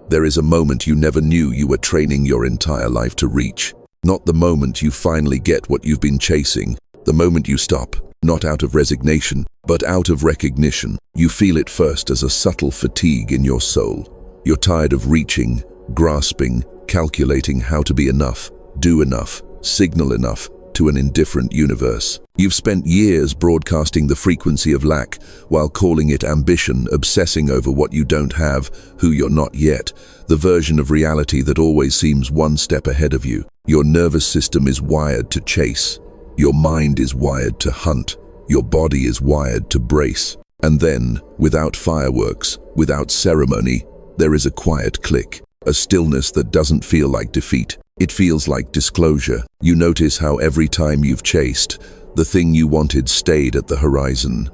There is a moment you never knew you were training your entire life to reach. Not the moment you finally get what you've been chasing. The moment you stop, not out of resignation, but out of recognition. You feel it first as a subtle fatigue in your soul. You're tired of reaching, grasping, calculating how to be enough, do enough, signal enough to an indifferent universe. You've spent years broadcasting the frequency of lack while calling it ambition, obsessing over what you don't have, who you're not yet, the version of reality that always seems one step ahead of you. Your nervous system is wired to chase. Your mind is wired to hunt. Your body is wired to brace. And then, without fireworks, without ceremony, there is a quiet click, a stillness that doesn't feel like defeat. It feels like disclosure. You notice how every time you've chased, the thing you wanted stayed at the horizon.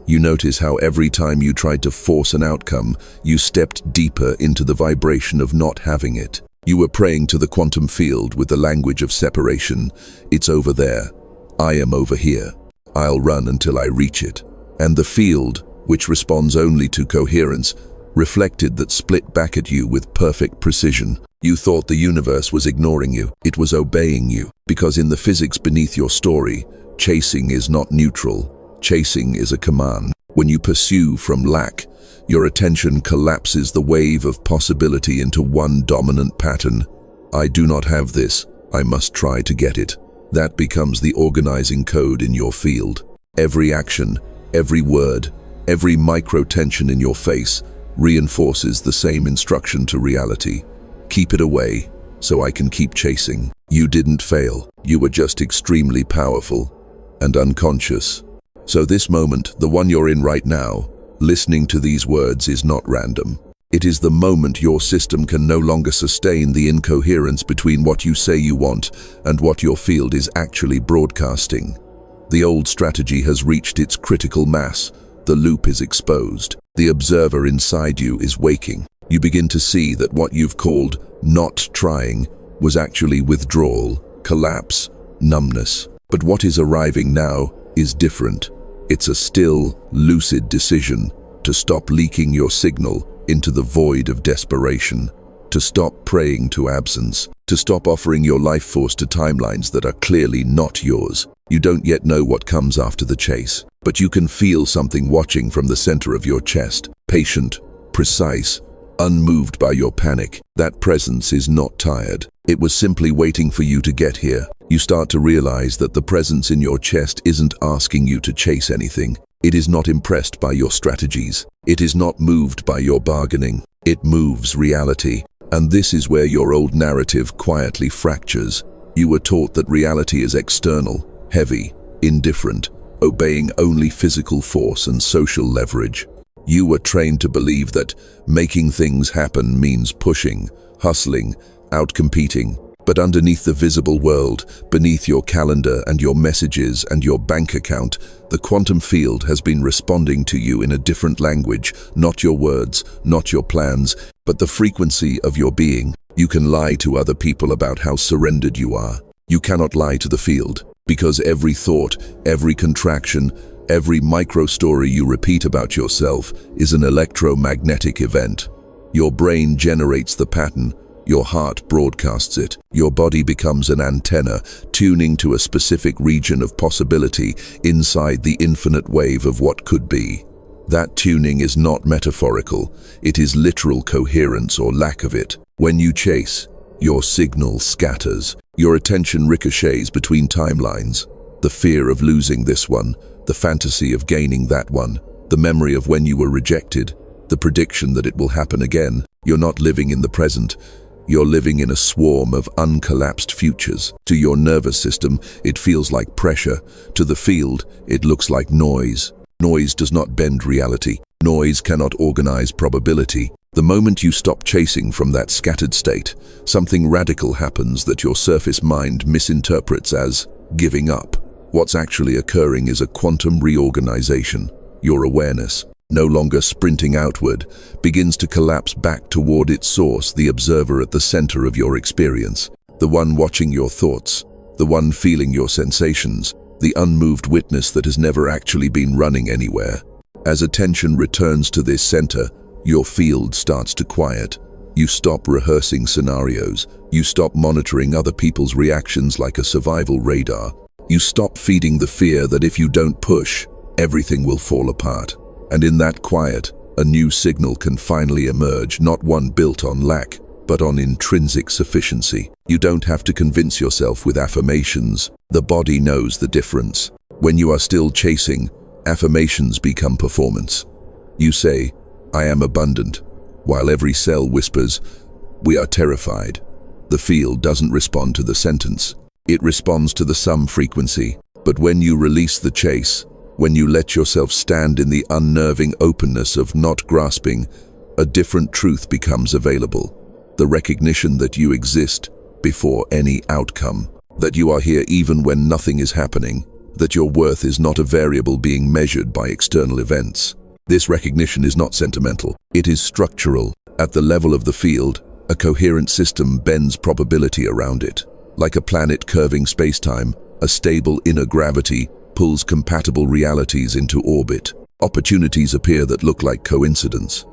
You notice how every time you tried to force an outcome, you stepped deeper into the vibration of not having it. You were praying to the quantum field with the language of separation. It's over there. I am over here. I'll run until I reach it. And the field, which responds only to coherence, reflected that split back at you with perfect precision. You thought the universe was ignoring you. It was obeying you. Because in the physics beneath your story, chasing is not neutral. Chasing is a command. When you pursue from lack, your attention collapses the wave of possibility into one dominant pattern. I do not have this. I must try to get it. That becomes the organizing code in your field. Every action, every word, every micro-tension in your face reinforces the same instruction to reality. Keep it away, so I can keep chasing. You didn't fail. You were just extremely powerful and unconscious. So this moment, the one you're in right now, listening to these words is not random. It is the moment your system can no longer sustain the incoherence between what you say you want and what your field is actually broadcasting. The old strategy has reached its critical mass. The loop is exposed. The observer inside you is waking. You begin to see that what you've called not trying was actually withdrawal, collapse, numbness. But what is arriving now is different. It's a still, lucid decision to stop leaking your signal into the void of desperation, to stop praying to absence, to stop offering your life force to timelines that are clearly not yours. You don't yet know what comes after the chase, but you can feel something watching from the center of your chest, patient, precise, unmoved by your panic. That presence is not tired. It was simply waiting for you to get here. You start to realize that the presence in your chest isn't asking you to chase anything. It is not impressed by your strategies. It is not moved by your bargaining. It moves reality. And this is where your old narrative quietly fractures. You were taught that reality is external, heavy, indifferent, obeying only physical force and social leverage. You were trained to believe that making things happen means pushing, hustling, outcompeting. But underneath the visible world, beneath your calendar and your messages and your bank account, the quantum field has been responding to you in a different language, not your words, not your plans, but the frequency of your being. You can lie to other people about how surrendered you are. You cannot lie to the field, because every thought, every contraction, every micro-story you repeat about yourself is an electromagnetic event. Your brain generates the pattern. Your heart broadcasts it. Your body becomes an antenna, tuning to a specific region of possibility inside the infinite wave of what could be. That tuning is not metaphorical. It is literal coherence or lack of it. When you chase, your signal scatters. Your attention ricochets between timelines. The fear of losing this one, the fantasy of gaining that one, the memory of when you were rejected, the prediction that it will happen again. You're not living in the present. You're living in a swarm of uncollapsed futures. To your nervous system, it feels like pressure. To the field, it looks like noise. Noise does not bend reality. Noise cannot organize probability. The moment you stop chasing from that scattered state, something radical happens that your surface mind misinterprets as giving up. What's actually occurring is a quantum reorganization. Your awareness, no longer sprinting outward, begins to collapse back toward its source, the observer at the center of your experience, the one watching your thoughts, the one feeling your sensations, the unmoved witness that has never actually been running anywhere. As attention returns to this center, your field starts to quiet. You stop rehearsing scenarios. You stop monitoring other people's reactions like a survival radar. You stop feeding the fear that if you don't push, everything will fall apart. And in that quiet, a new signal can finally emerge, not one built on lack, but on intrinsic sufficiency. You don't have to convince yourself with affirmations. The body knows the difference. When you are still chasing, affirmations become performance. You say, "I am abundant," while every cell whispers, "We are terrified." The field doesn't respond to the sentence. It responds to the sum frequency. But when you release the chase, when you let yourself stand in the unnerving openness of not grasping, a different truth becomes available. The recognition that you exist before any outcome, that you are here even when nothing is happening, that your worth is not a variable being measured by external events. This recognition is not sentimental. It is structural. At the level of the field, a coherent system bends probability around it. Like a planet curving spacetime, a stable inner gravity pulls compatible realities into orbit. Opportunities appear that look like coincidence.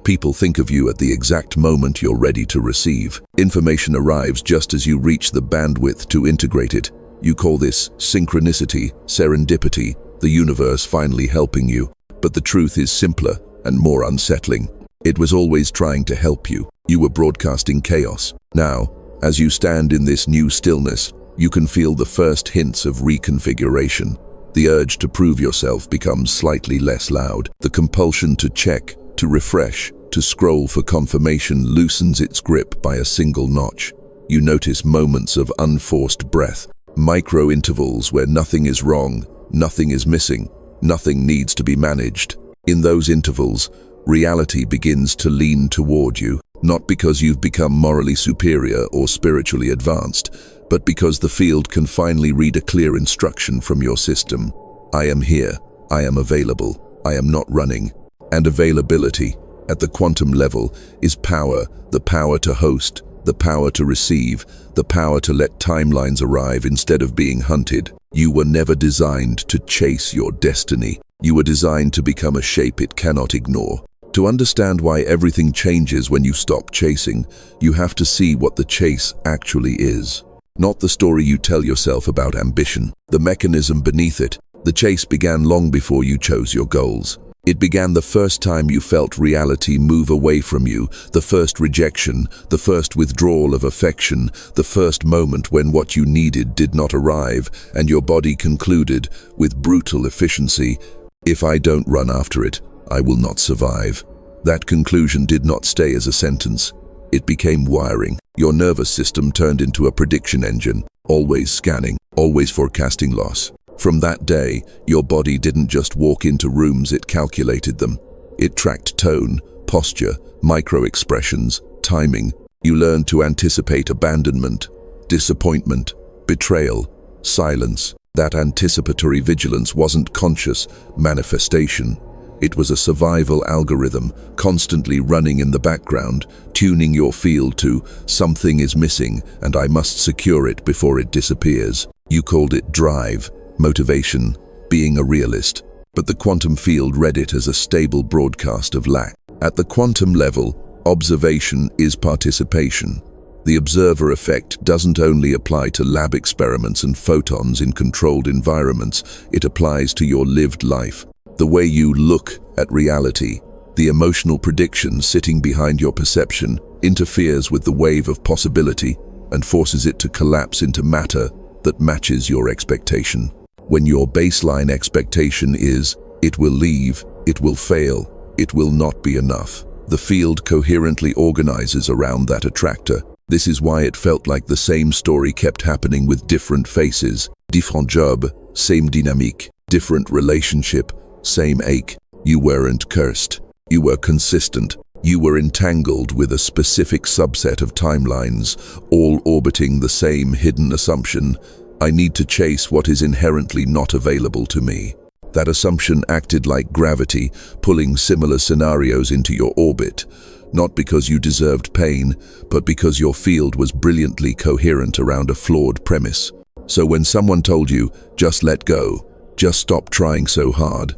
People think of you at the exact moment you're ready to receive. Information arrives just as you reach the bandwidth to integrate it. You call this synchronicity, serendipity, the universe finally helping you. But the truth is simpler and more unsettling. It was always trying to help you. You were broadcasting chaos. Now, as you stand in this new stillness, you can feel the first hints of reconfiguration. The urge to prove yourself becomes slightly less loud. The compulsion to check, to refresh, to scroll for confirmation loosens its grip by a single notch. You notice moments of unforced breath, micro-intervals where nothing is wrong, nothing is missing, nothing needs to be managed. In those intervals, reality begins to lean toward you, not because you've become morally superior or spiritually advanced, but because the field can finally read a clear instruction from your system. I am here, I am available, I am not running. And availability, at the quantum level, is power, the power to host, the power to receive, the power to let timelines arrive instead of being hunted. You were never designed to chase your destiny. You were designed to become a shape it cannot ignore. To understand why everything changes when you stop chasing, you have to see what the chase actually is. Not the story you tell yourself about ambition. The mechanism beneath it. The chase began long before you chose your goals. It began the first time you felt reality move away from you, the first rejection, the first withdrawal of affection, the first moment when what you needed did not arrive, and your body concluded, with brutal efficiency, "If I don't run after it, I will not survive." That conclusion did not stay as a sentence. It became wiring. Your nervous system turned into a prediction engine, always scanning, always forecasting loss. From that day, your body didn't just walk into rooms, it calculated them. It tracked tone, posture, micro-expressions, timing. You learned to anticipate abandonment, disappointment, betrayal, silence. That anticipatory vigilance wasn't conscious manifestation. It was a survival algorithm, constantly running in the background, tuning your field to "something is missing and I must secure it before it disappears." You called it drive, motivation, being a realist, but the quantum field read it as a stable broadcast of lack. At the quantum level, observation is participation. The observer effect doesn't only apply to lab experiments and photons in controlled environments, it applies to your lived life. The way you look at reality, the emotional prediction sitting behind your perception, interferes with the wave of possibility and forces it to collapse into matter that matches your expectation. When your baseline expectation is, "It will leave, it will fail, it will not be enough," the field coherently organizes around that attractor. This is why it felt like the same story kept happening with different faces. Different job, same dynamique. Different relationship, same ache. You weren't cursed. You were consistent. You were entangled with a specific subset of timelines, all orbiting the same hidden assumption: I need to chase what is inherently not available to me. That assumption acted like gravity, pulling similar scenarios into your orbit, not because you deserved pain, but because your field was brilliantly coherent around a flawed premise. So when someone told you, "Just let go, just stop trying so hard,"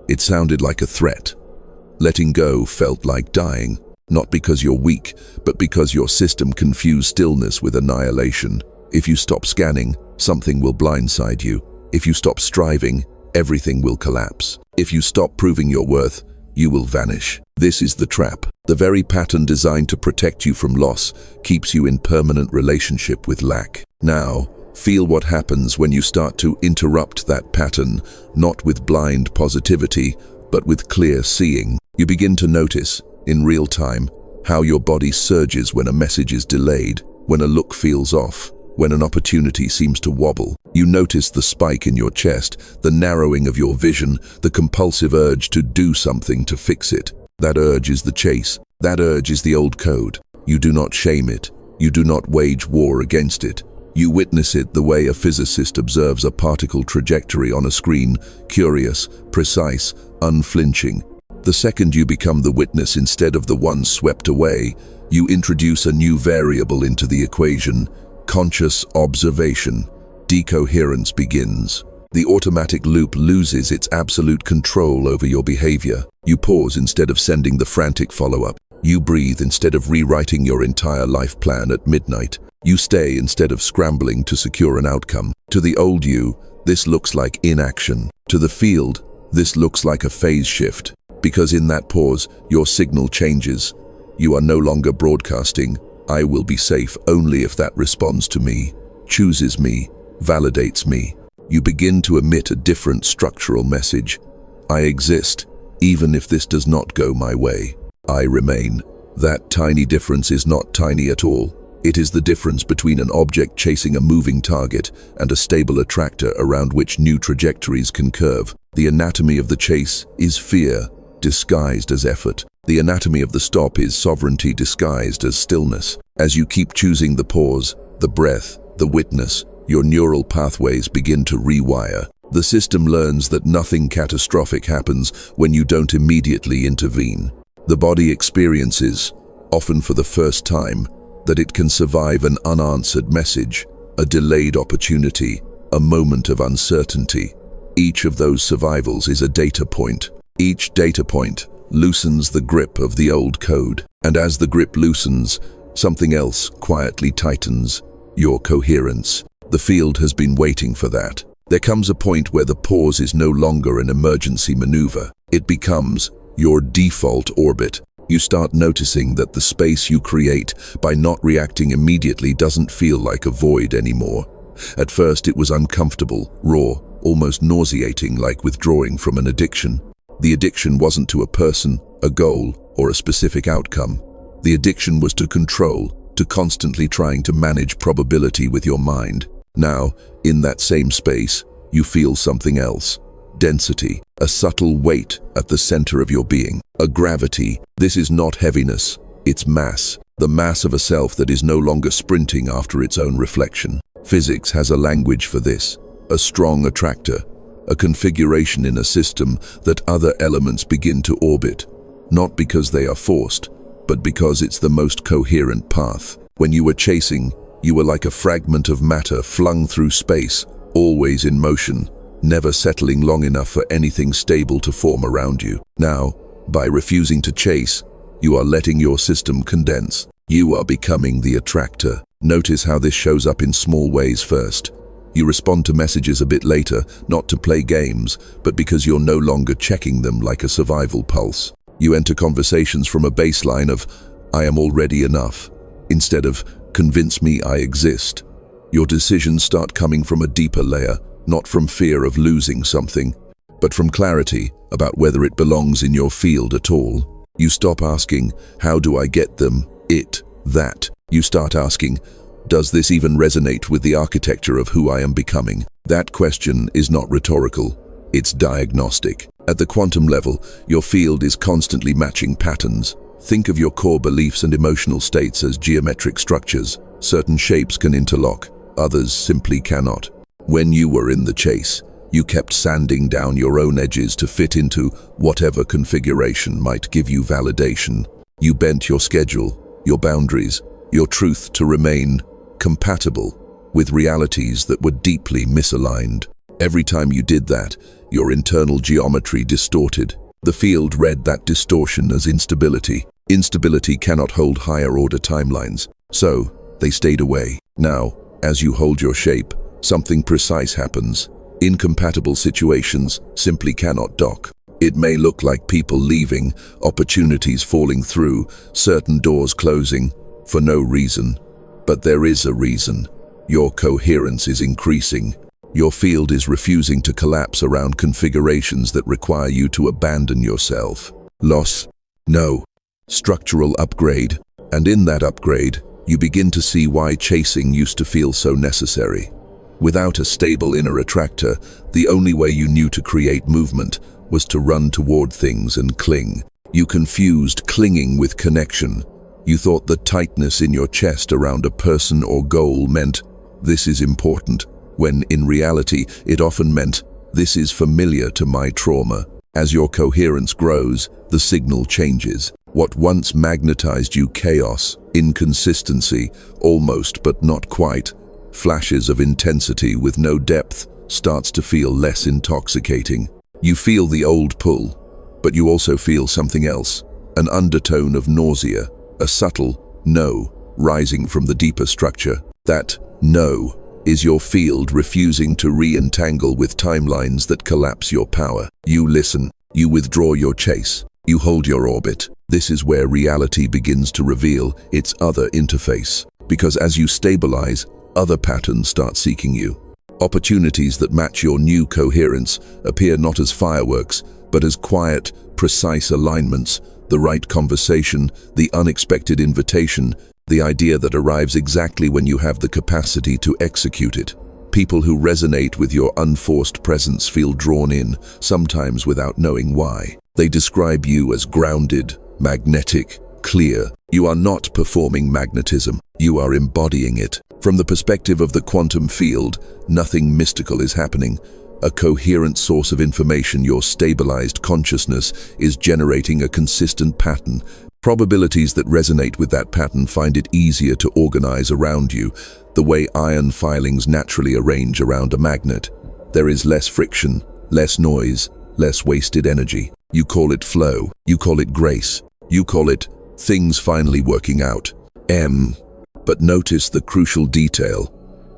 it sounded like a threat. Letting go felt like dying. not because you're weak, but because your system confused stillness with annihilation. If you stop scanning, something will blindside you. If you stop striving, everything will collapse. If you stop proving your worth, you will vanish. This is the trap. The very pattern designed to protect you from loss keeps you in permanent relationship with lack. Now, feel what happens when you start to interrupt that pattern, not with blind positivity, but with clear seeing. You begin to notice, in real time, how your body surges when a message is delayed, when a look feels off, when an opportunity seems to wobble. You notice the spike in your chest, the narrowing of your vision, the compulsive urge to do something to fix it. That urge is the chase. That urge is the old code. You do not shame it. You do not wage war against it. You witness it the way a physicist observes a particle trajectory on a screen, curious, precise, unflinching. The second you become the witness instead of the one swept away, you introduce a new variable into the equation: conscious observation. Decoherence begins. The automatic loop loses its absolute control over your behavior. You pause instead of sending the frantic follow-up. You breathe instead of rewriting your entire life plan at midnight. You stay instead of scrambling to secure an outcome. To the old you, this looks like inaction. To the field, this looks like a phase shift. Because in that pause, your signal changes. You are no longer broadcasting, "I will be safe only if that responds to me, chooses me, validates me." You begin to emit a different structural message. I exist, even if this does not go my way. I remain. That tiny difference is not tiny at all. It is the difference between an object chasing a moving target and a stable attractor around which new trajectories can curve. The anatomy of the chase is fear, disguised as effort. The anatomy of the stop is sovereignty disguised as stillness. As you keep choosing the pause, the breath, the witness, your neural pathways begin to rewire. The system learns that nothing catastrophic happens when you don't immediately intervene. The body experiences, often for the first time, that it can survive an unanswered message, a delayed opportunity, a moment of uncertainty. Each of those survivals is a data point. Each data point loosens the grip of the old code. And as the grip loosens, something else quietly tightens: your coherence. The field has been waiting for that. There comes a point where the pause is no longer an emergency maneuver. It becomes your default orbit. You start noticing that the space you create by not reacting immediately doesn't feel like a void anymore. At first it was uncomfortable, raw, almost nauseating, like withdrawing from an addiction. The addiction wasn't to a person, a goal, or a specific outcome. The addiction was to control, to constantly trying to manage probability with your mind. Now, in that same space, you feel something else. Density, a subtle weight at the center of your being, a gravity. This is not heaviness, it's mass, the mass of a self that is no longer sprinting after its own reflection. Physics has a language for this, a strong attractor, a configuration in a system that other elements begin to orbit, not because they are forced, but because it's the most coherent path. When you were chasing, you were like a fragment of matter flung through space, always in motion, never settling long enough for anything stable to form around you. Now, by refusing to chase, you are letting your system condense. You are becoming the attractor. Notice how this shows up in small ways first. You respond to messages a bit later, not to play games, but because you're no longer checking them like a survival pulse. You enter conversations from a baseline of, "I am already enough," instead of, "Convince me I exist." Your decisions start coming from a deeper layer, not from fear of losing something, but from clarity about whether it belongs in your field at all. You stop asking, "How do I get them? It, that." You start asking, "Does this even resonate with the architecture of who I am becoming?" That question is not rhetorical, it's diagnostic. At the quantum level, your field is constantly matching patterns. Think of your core beliefs and emotional states as geometric structures. Certain shapes can interlock, others simply cannot. When you were in the chase, you kept sanding down your own edges to fit into whatever configuration might give you validation. You bent your schedule, your boundaries, your truth to remain compatible with realities that were deeply misaligned. Every time you did that, your internal geometry distorted. The field read that distortion as instability. Instability cannot hold higher-order timelines, so they stayed away. Now, as you hold your shape, something precise happens. Incompatible situations simply cannot dock. It may look like people leaving, opportunities falling through, certain doors closing, for no reason. But there is a reason. Your coherence is increasing. Your field is refusing to collapse around configurations that require you to abandon yourself. Loss? No. Structural upgrade. And in that upgrade, you begin to see why chasing used to feel so necessary. Without a stable inner attractor, the only way you knew to create movement was to run toward things and cling. You confused clinging with connection. You thought the tightness in your chest around a person or goal meant, "This is important," when in reality it often meant, "This is familiar to my trauma." As your coherence grows, the signal changes. What once magnetized you, chaos, inconsistency, almost but not quite, flashes of intensity with no depth, starts to feel less intoxicating. You feel the old pull, but you also feel something else, an undertone of nausea, a subtle no rising from the deeper structure. That no is your field refusing to re-entangle with timelines that collapse your power. You listen, you withdraw your chase, you hold your orbit. This is where reality begins to reveal its other interface, because as you stabilize, other patterns start seeking you. Opportunities that match your new coherence appear not as fireworks, but as quiet, precise alignments, the right conversation, the unexpected invitation, the idea that arrives exactly when you have the capacity to execute it. People who resonate with your unforced presence feel drawn in, sometimes without knowing why. They describe you as grounded, magnetic, clear. You are not performing magnetism, you are embodying it. From the perspective of the quantum field, nothing mystical is happening. A coherent source of information, your stabilized consciousness, is generating a consistent pattern. Probabilities that resonate with that pattern find it easier to organize around you, the way iron filings naturally arrange around a magnet. There is less friction, less noise, less wasted energy. You call it flow, you call it grace, you call it things finally working out. But notice the crucial detail.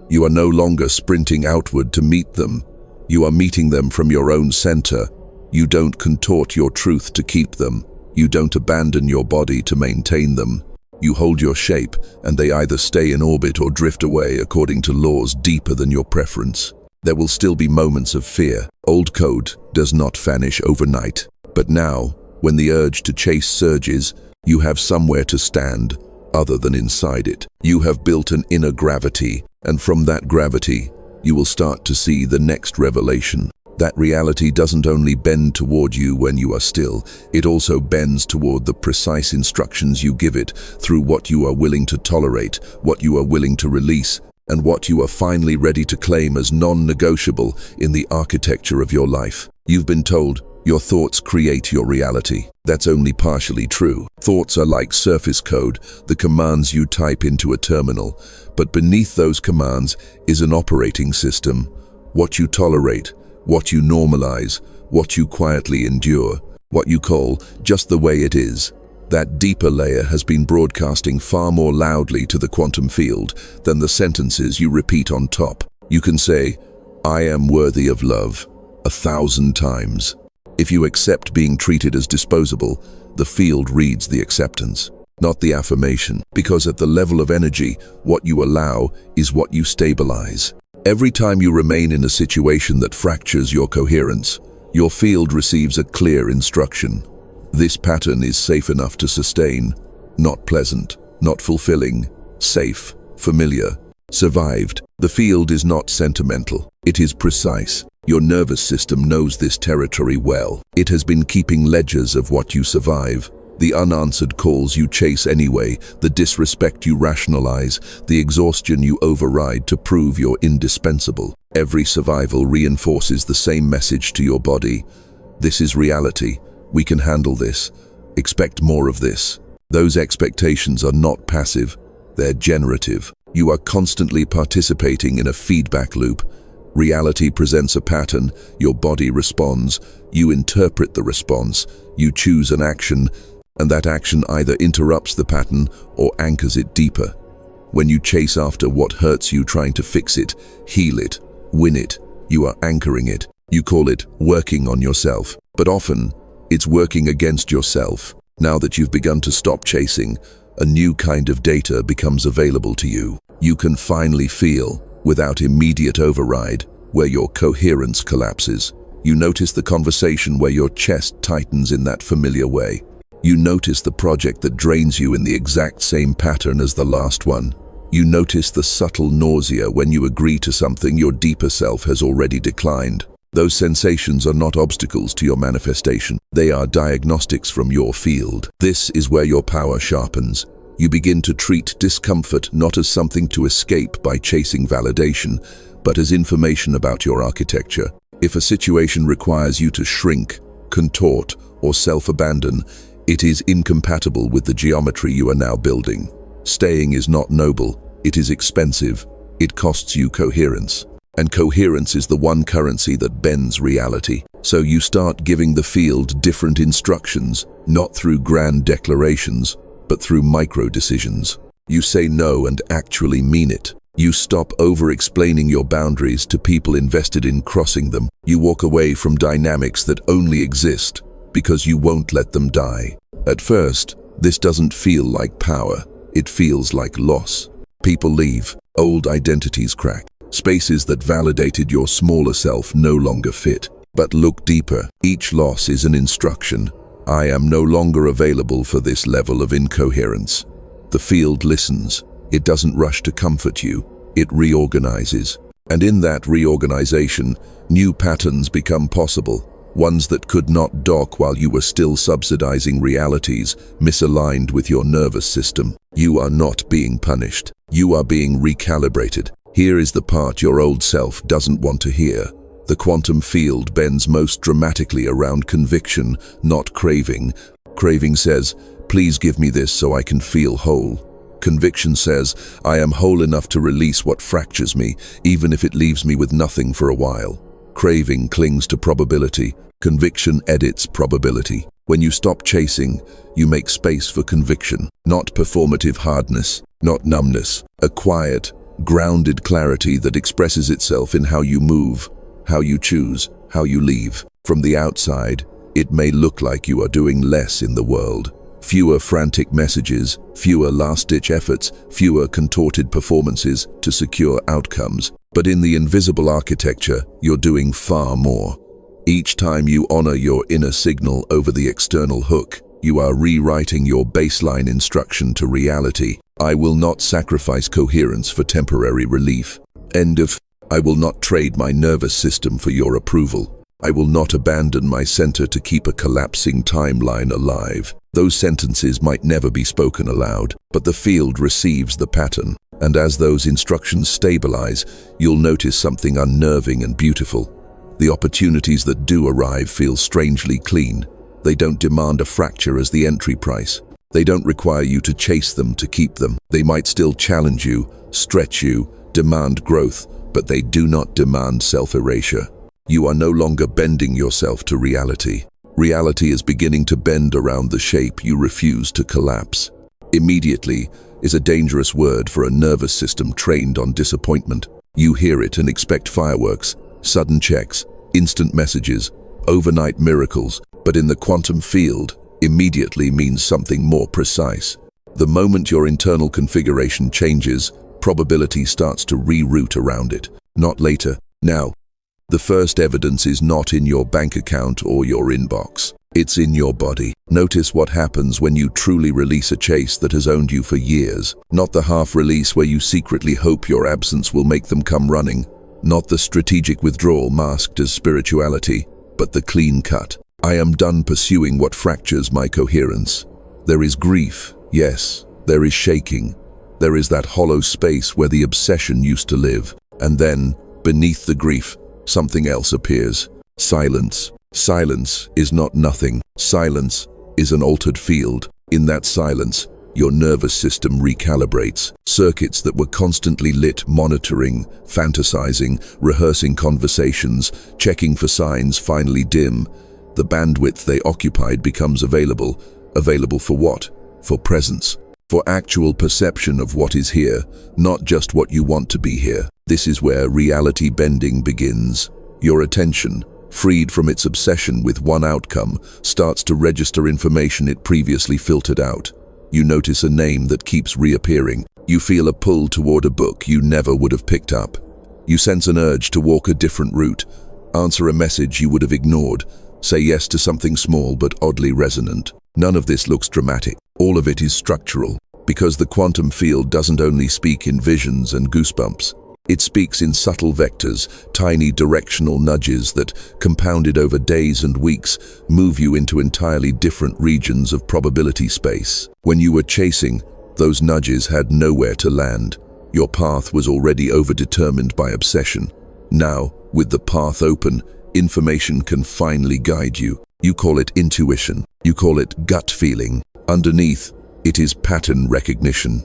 You are no longer sprinting outward to meet them. You are meeting them from your own center. You don't contort your truth to keep them. You don't abandon your body to maintain them. You hold your shape, and they either stay in orbit or drift away according to laws deeper than your preference. There will still be moments of fear. Old code does not vanish overnight. But now, when the urge to chase surges, you have somewhere to stand other than inside it. You have built an inner gravity, and from that gravity, you will start to see the next revelation. That reality doesn't only bend toward you when you are still, it also bends toward the precise instructions you give it through what you are willing to tolerate, what you are willing to release, and what you are finally ready to claim as non-negotiable in the architecture of your life. You've been told, your thoughts create your reality. That's only partially true. Thoughts are like surface code, the commands you type into a terminal. But beneath those commands is an operating system. What you tolerate, what you normalize, what you quietly endure, what you call just the way it is. That deeper layer has been broadcasting far more loudly to the quantum field than the sentences you repeat on top. You can say, "I am worthy of love," 1,000 times. If you accept being treated as disposable, the field reads the acceptance, not the affirmation, because at the level of energy, what you allow is what you stabilize. Every time you remain in a situation that fractures your coherence, your field receives a clear instruction. This pattern is safe enough to sustain, not pleasant, not fulfilling, safe, familiar, survived. The field is not sentimental, it is precise. Your nervous system knows this territory well. It has been keeping ledgers of what you survive, the unanswered calls you chase anyway, the disrespect you rationalize, the exhaustion you override to prove you're indispensable. Every survival reinforces the same message to your body. This is reality. We can handle this. Expect more of this. Those expectations are not passive, they're generative. You are constantly participating in a feedback loop. Reality presents a pattern, your body responds, you interpret the response, you choose an action, and that action either interrupts the pattern or anchors it deeper. When you chase after what hurts you, trying to fix it, heal it, win it, you are anchoring it. You call it working on yourself, but often it's working against yourself. Now that you've begun to stop chasing, a new kind of data becomes available to you. You can finally feel, without immediate override, where your coherence collapses. You notice the conversation where your chest tightens in that familiar way. You notice the project that drains you in the exact same pattern as the last one. You notice the subtle nausea when you agree to something your deeper self has already declined. Those sensations are not obstacles to your manifestation. They are diagnostics from your field. This is where your power sharpens. You begin to treat discomfort not as something to escape by chasing validation, but as information about your architecture. If a situation requires you to shrink, contort, or self-abandon, it is incompatible with the geometry you are now building. Staying is not noble, it is expensive. It costs you coherence. And coherence is the one currency that bends reality. So you start giving the field different instructions, not through grand declarations, but through micro-decisions. You say no and actually mean it. You stop over-explaining your boundaries to people invested in crossing them. You walk away from dynamics that only exist because you won't let them die. At first, this doesn't feel like power. It feels like loss. People leave. Old identities crack. Spaces that validated your smaller self no longer fit. But look deeper. Each loss is an instruction. I am no longer available for this level of incoherence. The field listens. It doesn't rush to comfort you. It reorganizes. And in that reorganization, new patterns become possible. Ones that could not dock while you were still subsidizing realities misaligned with your nervous system. You are not being punished. You are being recalibrated. Here is the part your old self doesn't want to hear. The quantum field bends most dramatically around conviction, not craving. Craving says, please give me this so I can feel whole. Conviction says, I am whole enough to release what fractures me, even if it leaves me with nothing for a while. Craving clings to probability. Conviction edits probability. When you stop chasing, you make space for conviction, not performative hardness, not numbness, a quiet, grounded clarity that expresses itself in how you move, how you choose, how you leave. From the outside, it may look like you are doing less in the world. Fewer frantic messages, fewer last-ditch efforts, fewer contorted performances to secure outcomes. But in the invisible architecture, you're doing far more. Each time you honor your inner signal over the external hook, you are rewriting your baseline instruction to reality. I will not sacrifice coherence for temporary relief. I will not trade my nervous system for your approval. I will not abandon my center to keep a collapsing timeline alive. Those sentences might never be spoken aloud, but the field receives the pattern. And as those instructions stabilize, you'll notice something unnerving and beautiful. The opportunities that do arrive feel strangely clean. They don't demand a fracture as the entry price. They don't require you to chase them to keep them. They might still challenge you, stretch you, demand growth, but they do not demand self-erasure. You are no longer bending yourself to reality. Reality is beginning to bend around the shape you refuse to collapse. Immediately is a dangerous word for a nervous system trained on disappointment. You hear it and expect fireworks, sudden checks, instant messages, overnight miracles, but in the quantum field, immediately means something more precise. The moment your internal configuration changes, probability starts to reroute around it. Not later, now. The first evidence is not in your bank account or your inbox. It's in your body. Notice what happens when you truly release a chase that has owned you for years. Not the half-release where you secretly hope your absence will make them come running. Not the strategic withdrawal masked as spirituality, but the clean cut. I am done pursuing what fractures my coherence. There is grief, yes. There is shaking. There is that hollow space where the obsession used to live. And then, beneath the grief, something else appears. Silence. Silence is not nothing. Silence is an altered field. In that silence, your nervous system recalibrates. Circuits that were constantly lit, monitoring, fantasizing, rehearsing conversations, checking for signs, finally dim. The bandwidth they occupied becomes available. Available for what? For presence. For actual perception of what is here, not just what you want to be here. This is where reality bending begins. Your attention, freed from its obsession with one outcome, starts to register information it previously filtered out. You notice a name that keeps reappearing. You feel a pull toward a book you never would have picked up. You sense an urge to walk a different route, answer a message you would have ignored, say yes to something small but oddly resonant. None of this looks dramatic. All of it is structural, because the quantum field doesn't only speak in visions and goosebumps. It speaks in subtle vectors, tiny directional nudges that, compounded over days and weeks, move you into entirely different regions of probability space. When you were chasing, those nudges had nowhere to land. Your path was already overdetermined by obsession. Now, with the path open, information can finally guide you. You call it intuition. You call it gut feeling. Underneath, it is pattern recognition.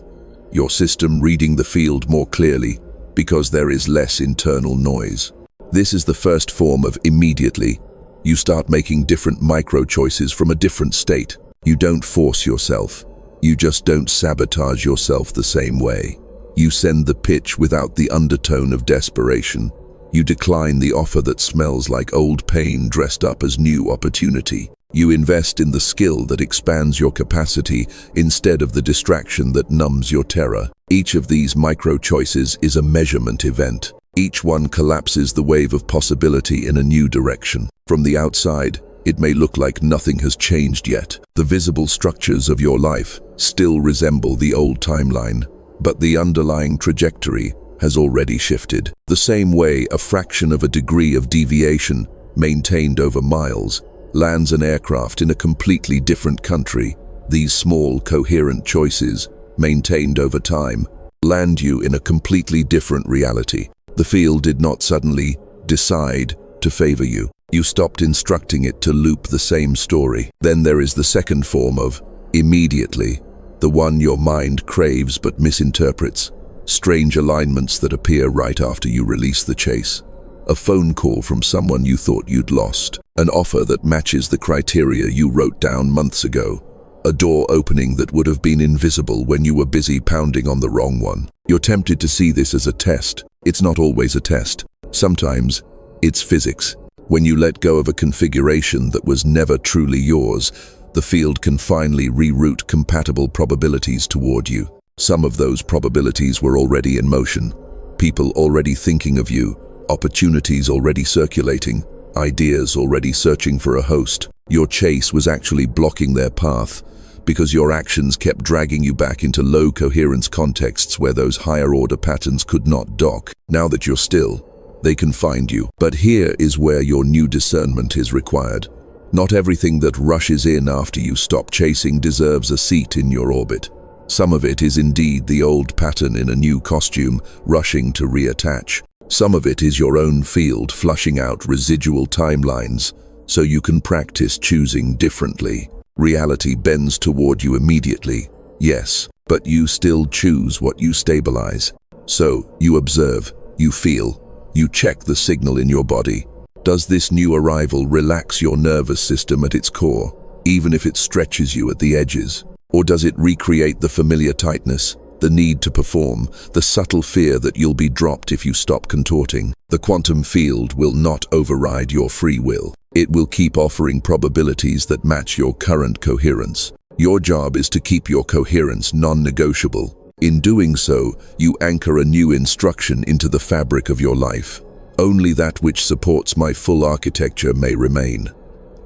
Your system reading the field more clearly, because there is less internal noise. This is the first form of immediately. You start making different micro-choices from a different state. You don't force yourself. You just don't sabotage yourself the same way. You send the pitch without the undertone of desperation. You decline the offer that smells like old pain dressed up as new opportunity. You invest in the skill that expands your capacity instead of the distraction that numbs your terror. Each of these micro-choices is a measurement event. Each one collapses the wave of possibility in a new direction. From the outside, it may look like nothing has changed yet. The visible structures of your life still resemble the old timeline, but the underlying trajectory has already shifted. The same way a fraction of a degree of deviation, maintained over miles, lands an aircraft in a completely different country. These small, coherent choices, maintained over time, land you in a completely different reality. The field did not suddenly decide to favor you. You stopped instructing it to loop the same story. Then there is the second form of immediately, the one your mind craves but misinterprets. Strange alignments that appear right after you release the chase. A phone call from someone you thought you'd lost. An offer that matches the criteria you wrote down months ago. A door opening that would have been invisible when you were busy pounding on the wrong one. You're tempted to see this as a test. It's not always a test. Sometimes, it's physics. When you let go of a configuration that was never truly yours, the field can finally reroute compatible probabilities toward you. Some of those probabilities were already in motion. People already thinking of you. Opportunities already circulating. Ideas already searching for a host. Your chase was actually blocking their path because your actions kept dragging you back into low coherence contexts where those higher order patterns could not dock. Now that you're still, they can find you. But here is where your new discernment is required. Not everything that rushes in after you stop chasing deserves a seat in your orbit. Some of it is indeed the old pattern in a new costume, rushing to reattach. Some of it is your own field flushing out residual timelines so you can practice choosing differently. Reality bends toward you immediately, yes, but you still choose what you stabilize. So, you observe, you feel, you check the signal in your body. Does this new arrival relax your nervous system at its core, even if it stretches you at the edges? Or does it recreate the familiar tightness, the need to perform, the subtle fear that you'll be dropped if you stop contorting? The quantum field will not override your free will. It will keep offering probabilities that match your current coherence. Your job is to keep your coherence non-negotiable. In doing so, you anchor a new instruction into the fabric of your life. Only that which supports my full architecture may remain.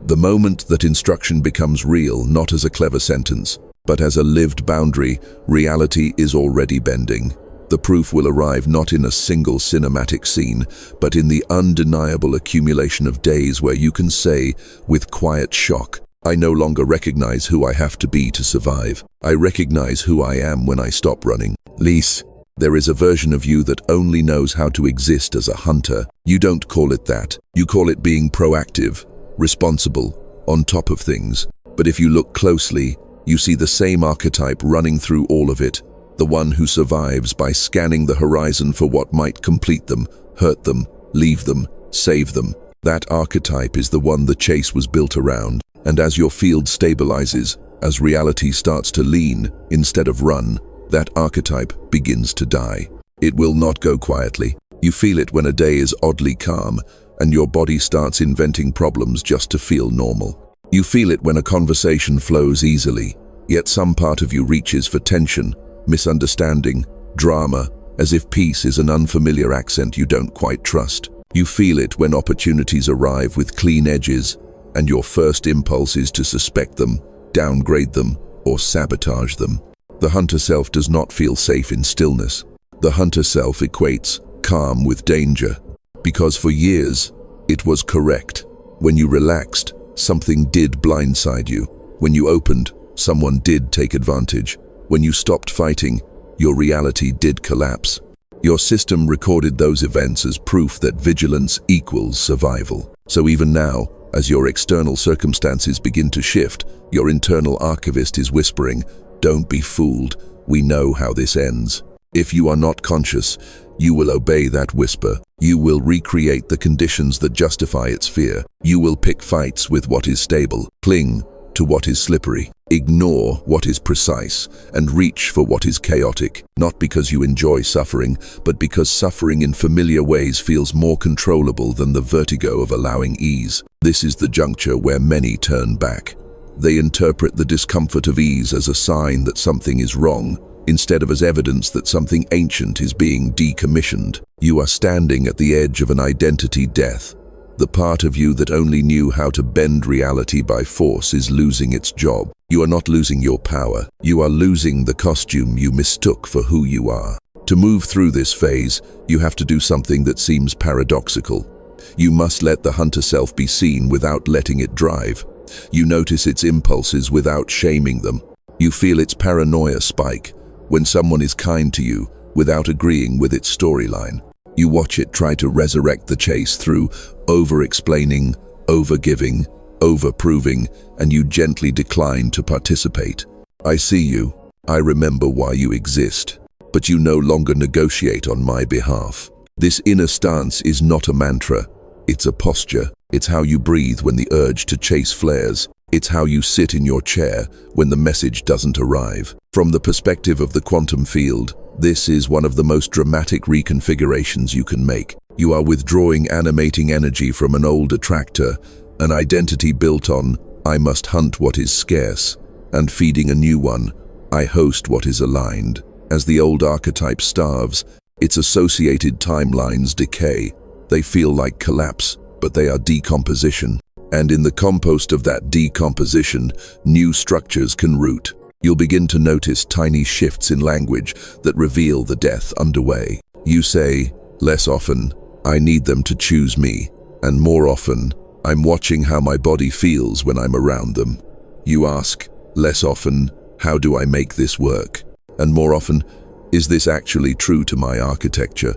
The moment that instruction becomes real, not as a clever sentence, but as a lived boundary, reality is already bending. The proof will arrive not in a single cinematic scene, but in the undeniable accumulation of days where you can say, with quiet shock, I no longer recognize who I have to be to survive. I recognize who I am when I stop running. Lise, there is a version of you that only knows how to exist as a hunter. You don't call it that. You call it being proactive, responsible, on top of things. But if you look closely, You see the same archetype running through all of it, the one who survives by scanning the horizon for what might complete them, hurt them, leave them, save them. That archetype is the one the chase was built around, and as your field stabilizes, as reality starts to lean instead of run, that archetype begins to die. It will not go quietly. You feel it when a day is oddly calm, and your body starts inventing problems just to feel normal. You feel it when a conversation flows easily, yet some part of you reaches for tension, misunderstanding, drama, as if peace is an unfamiliar accent you don't quite trust. You feel it when opportunities arrive with clean edges, and your first impulse is to suspect them, downgrade them, or sabotage them. The hunter self does not feel safe in stillness. The hunter self equates calm with danger, because for years, it was correct. When you relaxed, something did blindside you. When you opened, someone did take advantage. When you stopped fighting, your reality did collapse. Your system recorded those events as proof that vigilance equals survival. So even now, as your external circumstances begin to shift, your internal archivist is whispering, "Don't be fooled, we know how this ends." If you are not conscious, you will obey that whisper. You will recreate the conditions that justify its fear. You will pick fights with what is stable, cling to what is slippery, ignore what is precise, and reach for what is chaotic, not because you enjoy suffering, but because suffering in familiar ways feels more controllable than the vertigo of allowing ease. This is the juncture where many turn back. They interpret the discomfort of ease as a sign that something is wrong, instead of as evidence that something ancient is being decommissioned. You are standing at the edge of an identity death. The part of you that only knew how to bend reality by force is losing its job. You are not losing your power. You are losing the costume you mistook for who you are. To move through this phase, you have to do something that seems paradoxical. You must let the hunter self be seen without letting it drive. You notice its impulses without shaming them. You feel its paranoia spike when someone is kind to you without agreeing with its storyline. You watch it try to resurrect the chase through over-explaining, over-giving, over-proving, and you gently decline to participate. I see you. I remember why you exist. But you no longer negotiate on my behalf. This inner stance is not a mantra. It's a posture. It's how you breathe when the urge to chase flares. It's how you sit in your chair when the message doesn't arrive. From the perspective of the quantum field, this is one of the most dramatic reconfigurations you can make. You are withdrawing animating energy from an old attractor, an identity built on, "I must hunt what is scarce," and feeding a new one, "I host what is aligned." As the old archetype starves, its associated timelines decay. They feel like collapse, but they are decomposition. And in the compost of that decomposition, new structures can root. You'll begin to notice tiny shifts in language that reveal the death underway. You say, less often, "I need them to choose me," and more often, "I'm watching how my body feels when I'm around them." You ask, less often, "How do I make this work?" And more often, "Is this actually true to my architecture?"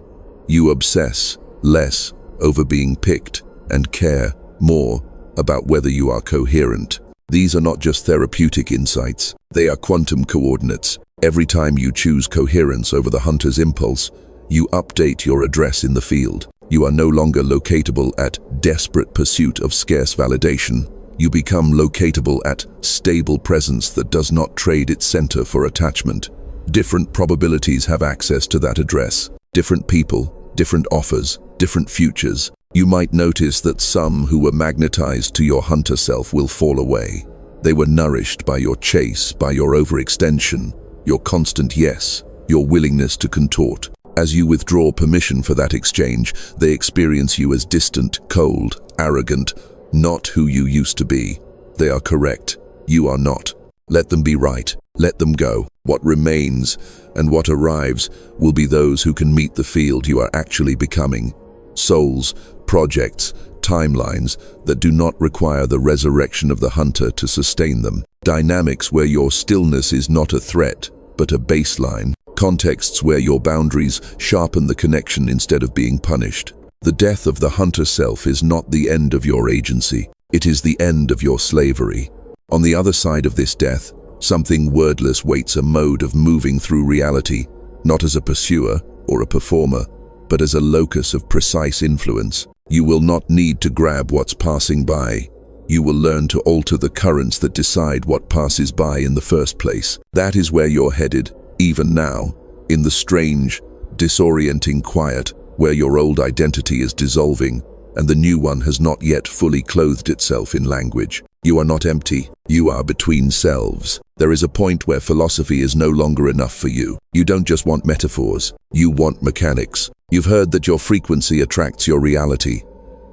You obsess less over being picked and care more about whether you are coherent. These are not just therapeutic insights, they are quantum coordinates. Every time you choose coherence over the hunter's impulse, you update your address in the field. You are no longer locatable at desperate pursuit of scarce validation. You become locatable at stable presence that does not trade its center for attachment. Different probabilities have access to that address. Different people, different offers, different futures. You might notice that some who were magnetized to your hunter self will fall away. They were nourished by your chase, by your overextension, your constant yes, your willingness to contort. As you withdraw permission for that exchange, they experience you as distant, cold, arrogant, not who you used to be. They are correct. You are not. Let them be right. Let them go. What remains and what arrives will be those who can meet the field you are actually becoming. Souls, projects, timelines that do not require the resurrection of the hunter to sustain them. Dynamics where your stillness is not a threat, but a baseline. Contexts where your boundaries sharpen the connection instead of being punished. The death of the hunter self is not the end of your agency. It is the end of your slavery. On the other side of this death, Something wordless waits a mode of moving through reality, not as a pursuer or a performer, but as a locus of precise influence. You will not need to grab what's passing by. You will learn to alter the currents that decide what passes by in the first place. That is where you're headed, even now, in the strange, disorienting quiet where your old identity is dissolving and the new one has not yet fully clothed itself in language. You are not empty. You are between selves. There is a point where philosophy is no longer enough for you. You don't just want metaphors. You want mechanics. You've heard that your frequency attracts your reality,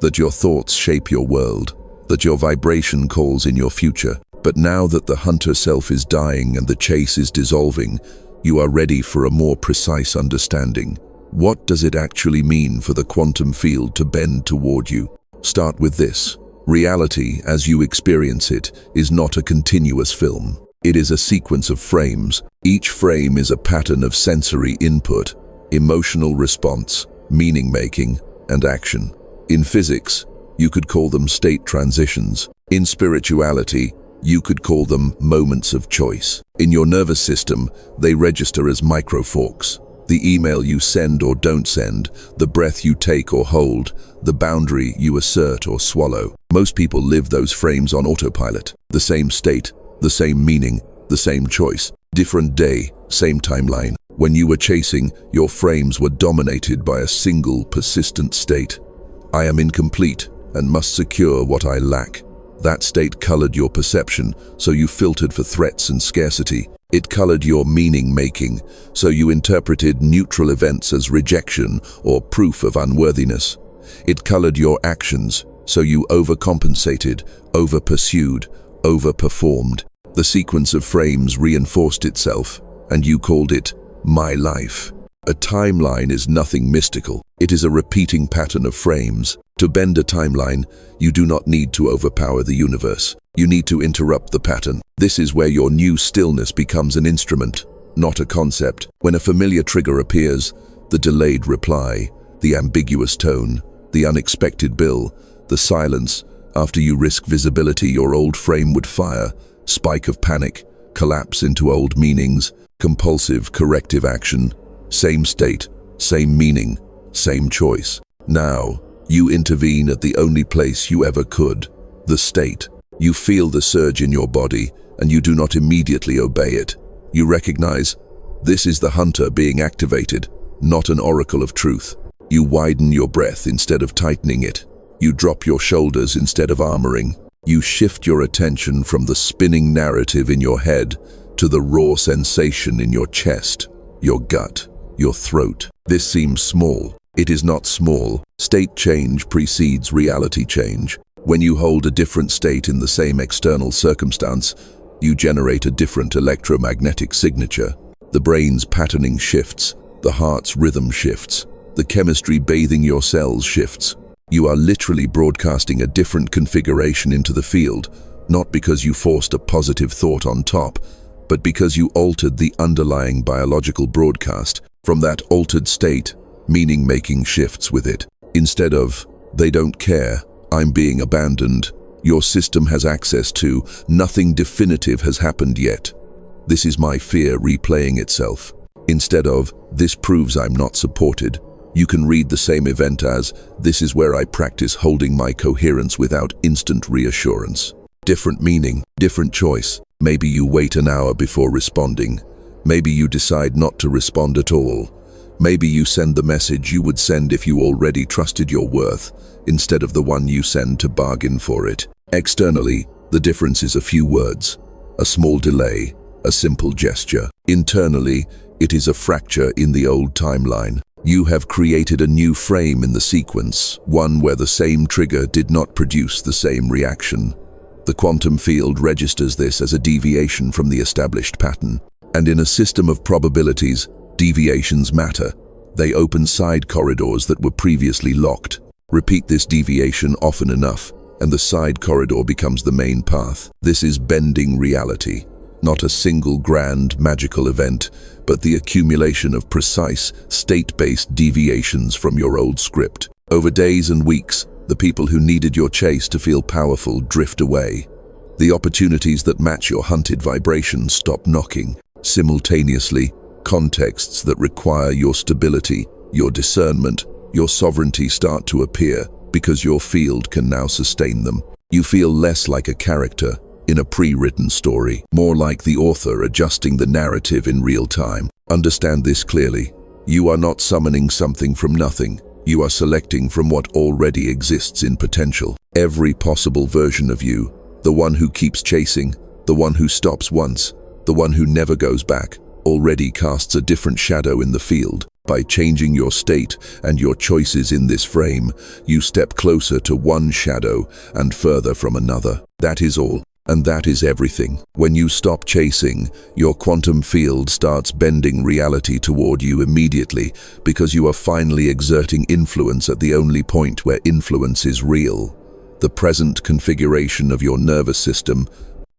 that your thoughts shape your world, that your vibration calls in your future. But now that the hunter self is dying and the chase is dissolving, you are ready for a more precise understanding. What does it actually mean for the quantum field to bend toward you? Start with this. Reality, as you experience it, is not a continuous film. It is a sequence of frames. Each frame is a pattern of sensory input, emotional response, meaning-making, and action. In physics, you could call them state transitions. In spirituality, you could call them moments of choice. In your nervous system, they register as microforks. The email you send or don't send, the breath you take or hold, the boundary you assert or swallow. Most people live those frames on autopilot. The same state, the same meaning, the same choice. Different day, same timeline. When you were chasing, your frames were dominated by a single, persistent state. I am incomplete and must secure what I lack. That state colored your perception, so you filtered for threats and scarcity. It colored your meaning-making, so you interpreted neutral events as rejection or proof of unworthiness. It colored your actions, so you overcompensated, over-pursued, over-performed. The sequence of frames reinforced itself, and you called it my life. A timeline is nothing mystical. It is a repeating pattern of frames. To bend a timeline, you do not need to overpower the universe. You need to interrupt the pattern. This is where your new stillness becomes an instrument, not a concept. When a familiar trigger appears, the delayed reply, the ambiguous tone, the unexpected bill, the silence, after you risk visibility, your old frame would fire, spike of panic, collapse into old meanings, compulsive corrective action, same state, same meaning, same choice. Now, you intervene at the only place you ever could, the state. You feel the surge in your body, and you do not immediately obey it. You recognize, this is the hunter being activated, not an oracle of truth. You widen your breath instead of tightening it. You drop your shoulders instead of armoring. You shift your attention from the spinning narrative in your head to the raw sensation in your chest, your gut, your throat. This seems small. It is not small. State change precedes reality change. When you hold a different state in the same external circumstance, you generate a different electromagnetic signature. The brain's patterning shifts, the heart's rhythm shifts, the chemistry bathing your cells shifts. You are literally broadcasting a different configuration into the field, not because you forced a positive thought on top, but because you altered the underlying biological broadcast. From that altered state, meaning-making shifts with it. Instead of, they don't care, I'm being abandoned, your system has access to, nothing definitive has happened yet. This is my fear replaying itself. Instead of, this proves I'm not supported, you can read the same event as, this is where I practice holding my coherence without instant reassurance. Different meaning, different choice. Maybe you wait an hour before responding. Maybe you decide not to respond at all. Maybe you send the message you would send if you already trusted your worth, instead of the one you send to bargain for it. Externally, the difference is a few words, a small delay, a simple gesture. Internally, it is a fracture in the old timeline. You have created a new frame in the sequence, one where the same trigger did not produce the same reaction. The quantum field registers this as a deviation from the established pattern. And in a system of probabilities, deviations matter. They open side corridors that were previously locked. Repeat this deviation often enough, and the side corridor becomes the main path. This is bending reality, not a single grand magical event, but the accumulation of precise, state-based deviations from your old script. Over days and weeks, the people who needed your chase to feel powerful drift away. The opportunities that match your hunted vibration stop knocking. Simultaneously, contexts that require your stability, your discernment, your sovereignty start to appear because your field can now sustain them. You feel less like a character in a pre-written story, more like the author adjusting the narrative in real time. Understand this clearly. You are not summoning something from nothing. You are selecting from what already exists in potential. Every possible version of you, the one who keeps chasing, the one who stops once, the one who never goes back, already casts a different shadow in the field. By changing your state and your choices in this frame, you step closer to one shadow and further from another. That is all. And that is everything. When you stop chasing, your quantum field starts bending reality toward you immediately because you are finally exerting influence at the only point where influence is real. The present configuration of your nervous system,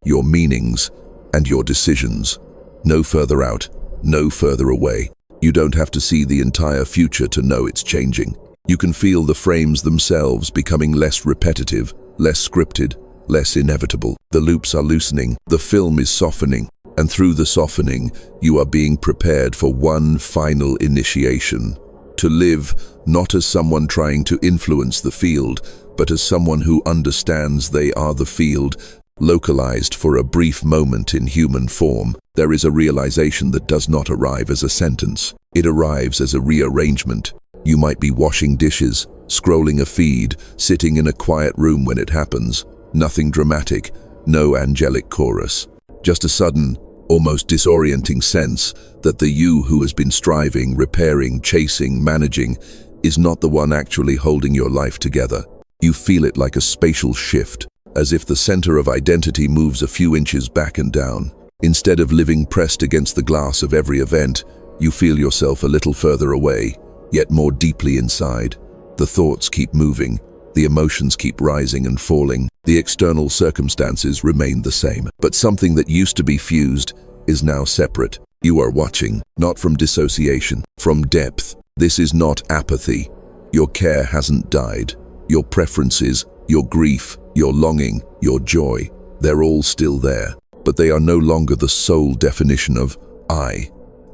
your meanings, and your decisions. No further out, no further away. You don't have to see the entire future to know it's changing. You can feel the frames themselves becoming less repetitive, less scripted, less inevitable. The loops are loosening, the film is softening, and through the softening, you are being prepared for one final initiation. To live not as someone trying to influence the field, but as someone who understands they are the field, localized for a brief moment in human form. There is a realization that does not arrive as a sentence. It arrives as a rearrangement. You might be washing dishes, scrolling a feed, sitting in a quiet room when it happens. Nothing dramatic, no angelic chorus. Just a sudden, almost disorienting sense that the you who has been striving, repairing, chasing, managing, is not the one actually holding your life together. You feel it like a spatial shift, as if the center of identity moves a few inches back and down. Instead of living pressed against the glass of every event, you feel yourself a little further away, yet more deeply inside. The thoughts keep moving, the emotions keep rising and falling, the external circumstances remain the same. But something that used to be fused is now separate. You are watching, not from dissociation, from depth. This is not apathy. Your care hasn't died. Your preferences, your grief, your longing, your joy, they're all still there. But they are no longer the sole definition of I.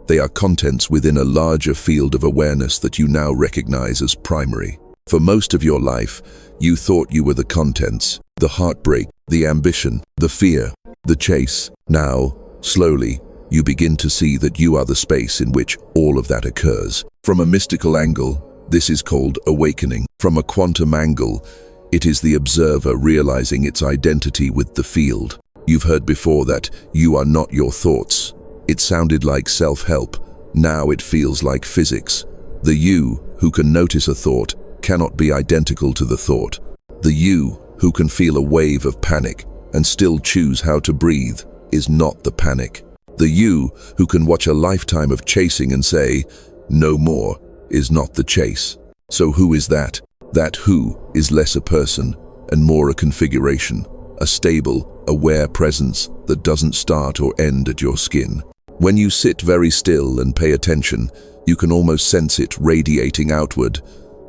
They are contents within a larger field of awareness that you now recognize as primary. For most of your life, you thought you were the contents, the heartbreak, the ambition, the fear, the chase. Now, slowly, you begin to see that you are the space in which all of that occurs. From a mystical angle, this is called awakening. From a quantum angle, it is the observer realizing its identity with the field. You've heard before that you are not your thoughts. It sounded like self-help. Now it feels like physics. The you who can notice a thought cannot be identical to the thought. The you who can feel a wave of panic and still choose how to breathe is not the panic. The you who can watch a lifetime of chasing and say, "No more," is not the chase. So who is that? That who is less a person and more a configuration, a stable, aware presence that doesn't start or end at your skin. When you sit very still and pay attention, you can almost sense it radiating outward,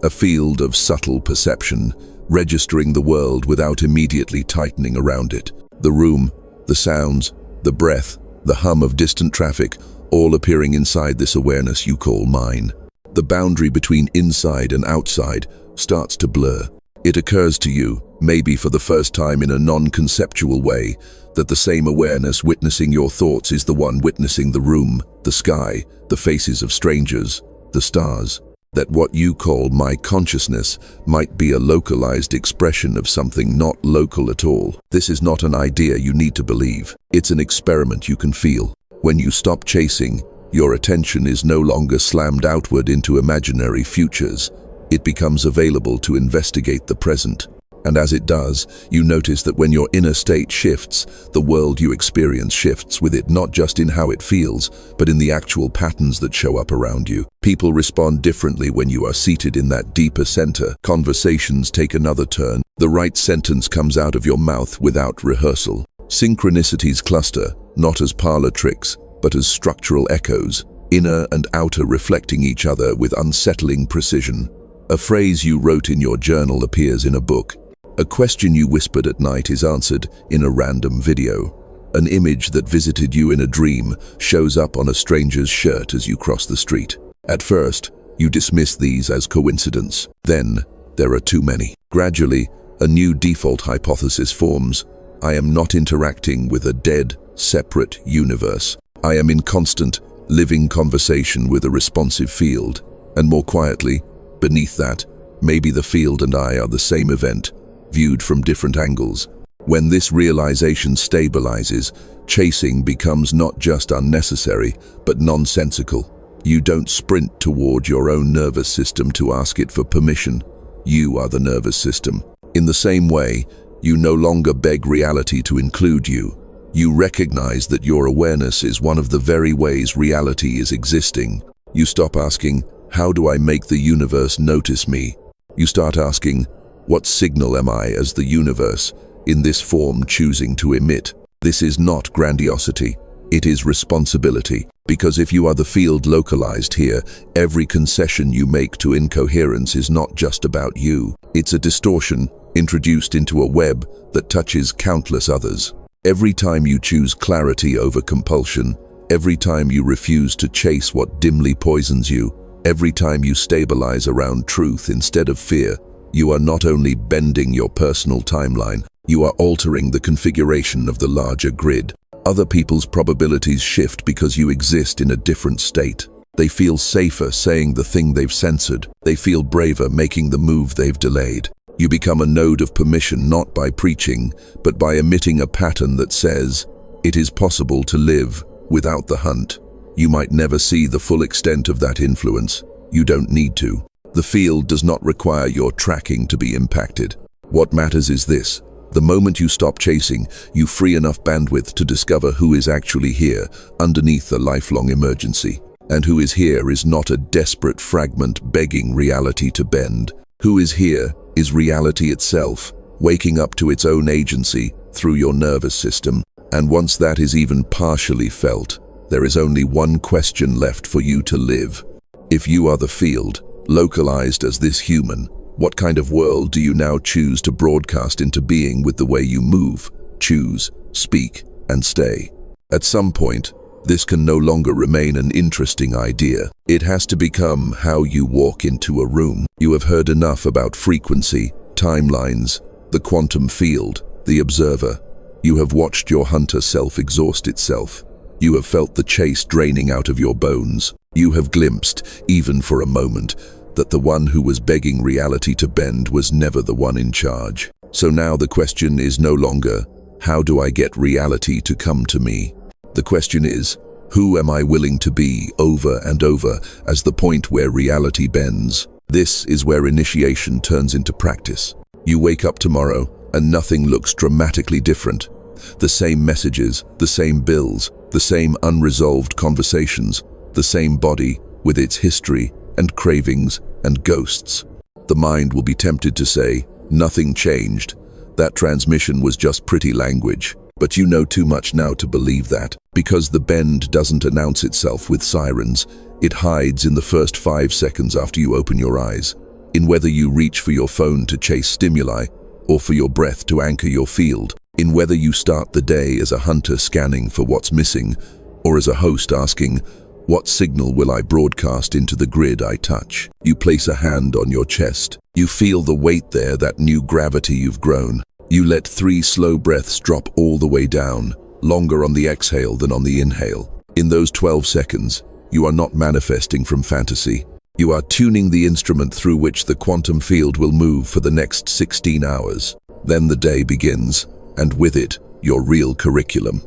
a field of subtle perception, registering the world without immediately tightening around it. The room, the sounds, the breath, the hum of distant traffic, all appearing inside this awareness you call mine. The boundary between inside and outside starts to blur. It occurs to you, maybe for the first time in a non-conceptual way, that the same awareness witnessing your thoughts is the one witnessing the room, the sky, the faces of strangers, the stars. That what you call my consciousness might be a localized expression of something not local at all. This is not an idea you need to believe. It's an experiment you can feel. When you stop chasing, your attention is no longer slammed outward into imaginary futures. It becomes available to investigate the present. And as it does, you notice that when your inner state shifts, the world you experience shifts with it, not just in how it feels, but in the actual patterns that show up around you. People respond differently when you are seated in that deeper center. Conversations take another turn. The right sentence comes out of your mouth without rehearsal. Synchronicities cluster, not as parlor tricks, but as structural echoes, inner and outer reflecting each other with unsettling precision. A phrase you wrote in your journal appears in a book. A question you whispered at night is answered in a random video. An image that visited you in a dream shows up on a stranger's shirt as you cross the street. At first, you dismiss these as coincidence. Then, there are too many. Gradually, a new default hypothesis forms. I am not interacting with a dead, separate universe. I am in constant, living conversation with a responsive field. And more quietly, beneath that, maybe the field and I are the same event, viewed from different angles. When this realization stabilizes, chasing becomes not just unnecessary, but nonsensical. You don't sprint toward your own nervous system to ask it for permission. You are the nervous system. In the same way, you no longer beg reality to include you. You recognize that your awareness is one of the very ways reality is existing. You stop asking, how do I make the universe notice me? You start asking, what signal am I as the universe, in this form, choosing to emit? This is not grandiosity. It is responsibility. Because if you are the field localized here, every concession you make to incoherence is not just about you. It's a distortion introduced into a web that touches countless others. Every time you choose clarity over compulsion, every time you refuse to chase what dimly poisons you, every time you stabilize around truth instead of fear, you are not only bending your personal timeline, you are altering the configuration of the larger grid. Other people's probabilities shift because you exist in a different state. They feel safer saying the thing they've censored. They feel braver making the move they've delayed. You become a node of permission not by preaching, but by emitting a pattern that says, it is possible to live without the hunt. You might never see the full extent of that influence. You don't need to. The field does not require your tracking to be impacted. What matters is this. The moment you stop chasing, you free enough bandwidth to discover who is actually here, underneath the lifelong emergency. And who is here is not a desperate fragment begging reality to bend. Who is here is reality itself, waking up to its own agency through your nervous system. And once that is even partially felt, there is only one question left for you to live. If you are the field, localized as this human, what kind of world do you now choose to broadcast into being with the way you move, choose, speak, and stay? At some point, this can no longer remain an interesting idea. It has to become how you walk into a room. You have heard enough about frequency, timelines, the quantum field, the observer. You have watched your hunter self exhaust itself. You have felt the chase draining out of your bones. You have glimpsed, even for a moment, that the one who was begging reality to bend was never the one in charge. So now the question is no longer, how do I get reality to come to me? The question is, who am I willing to be over and over as the point where reality bends? This is where initiation turns into practice. You wake up tomorrow and nothing looks dramatically different. The same messages, the same bills, the same unresolved conversations, the same body with its history and cravings and ghosts. The mind will be tempted to say, nothing changed. That transmission was just pretty language. But you know too much now to believe that. Because the bend doesn't announce itself with sirens, it hides in the first 5 seconds after you open your eyes. In whether you reach for your phone to chase stimuli, or for your breath to anchor your field. In whether you start the day as a hunter scanning for what's missing, or as a host asking, what signal will I broadcast into the grid I touch? You place a hand on your chest. You feel the weight there, that new gravity you've grown. You let 3 slow breaths drop all the way down, longer on the exhale than on the inhale. In those 12 seconds, you are not manifesting from fantasy. You are tuning the instrument through which the quantum field will move for the next 16 hours. Then the day begins, and with it, your real curriculum.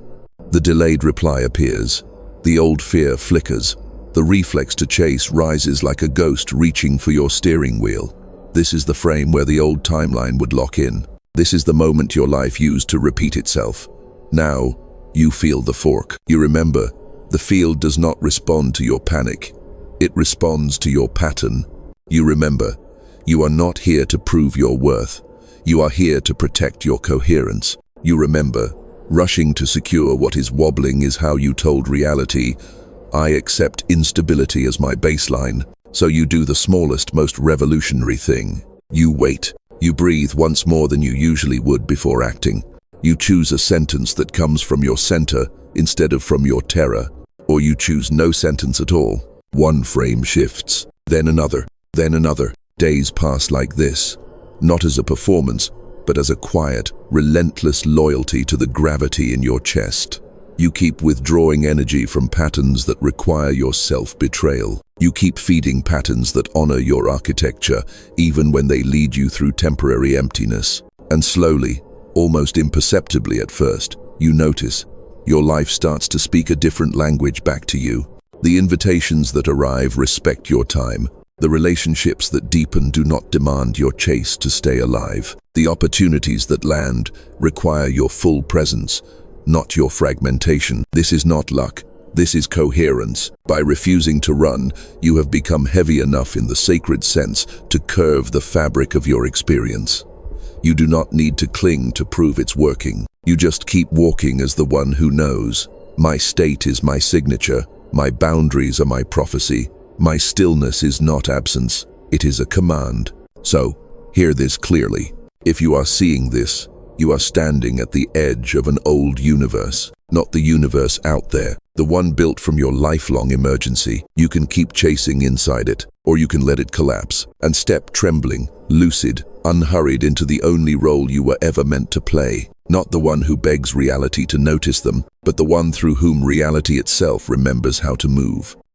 The delayed reply appears. The old fear flickers. The reflex to chase rises like a ghost reaching for your steering wheel. This is the frame where the old timeline would lock in. This is the moment your life used to repeat itself. Now, you feel the fork. You remember, the field does not respond to your panic. It responds to your pattern. You remember, you are not here to prove your worth. You are here to protect your coherence. You remember, rushing to secure what is wobbling is how you told reality, I accept instability as my baseline. So you do the smallest, most revolutionary thing. You wait. You breathe once more than you usually would before acting. You choose a sentence that comes from your center instead of from your terror. Or you choose no sentence at all. One frame shifts, then another, then another. Days pass like this, not as a performance, but as a quiet, relentless loyalty to the gravity in your chest. You keep withdrawing energy from patterns that require your self-betrayal. You keep feeding patterns that honor your architecture, even when they lead you through temporary emptiness. And slowly, almost imperceptibly at first, you notice your life starts to speak a different language back to you. The invitations that arrive respect your time. The relationships that deepen do not demand your chase to stay alive. The opportunities that land require your full presence, not your fragmentation. This is not luck. This is coherence. By refusing to run, you have become heavy enough in the sacred sense to curve the fabric of your experience. You do not need to cling to prove it's working. You just keep walking as the one who knows. My state is my signature. My boundaries are my prophecy. My stillness is not absence. It is a command. So, hear this clearly. If you are seeing this, you are standing at the edge of an old universe, not the universe out there, the one built from your lifelong emergency. You can keep chasing inside it, or you can let it collapse and step trembling, lucid, unhurried into the only role you were ever meant to play. Not the one who begs reality to notice them, but the one through whom reality itself remembers how to move.